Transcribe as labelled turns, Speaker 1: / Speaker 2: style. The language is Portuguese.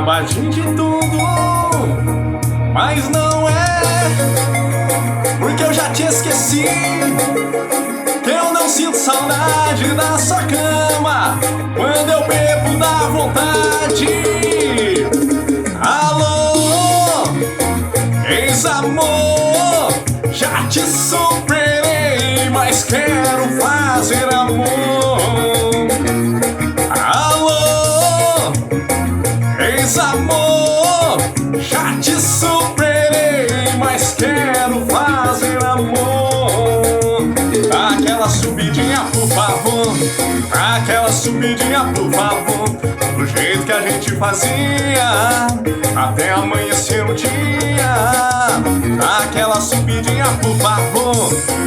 Speaker 1: bobagem de tudo, mas não é, porque eu já te esqueci, que eu não sinto saudade da sua cama quando eu bebo da vontade. Alô, ex-amor, já te superei, mas quero fazer amor. Alô, ex-amor, já te superei, mas quero fazer amor. Aquela subidinha, por favor, aquela subidinha, por favor, do jeito que a gente fazia, até amanhecer o dia. Aquela subidinha, por favor.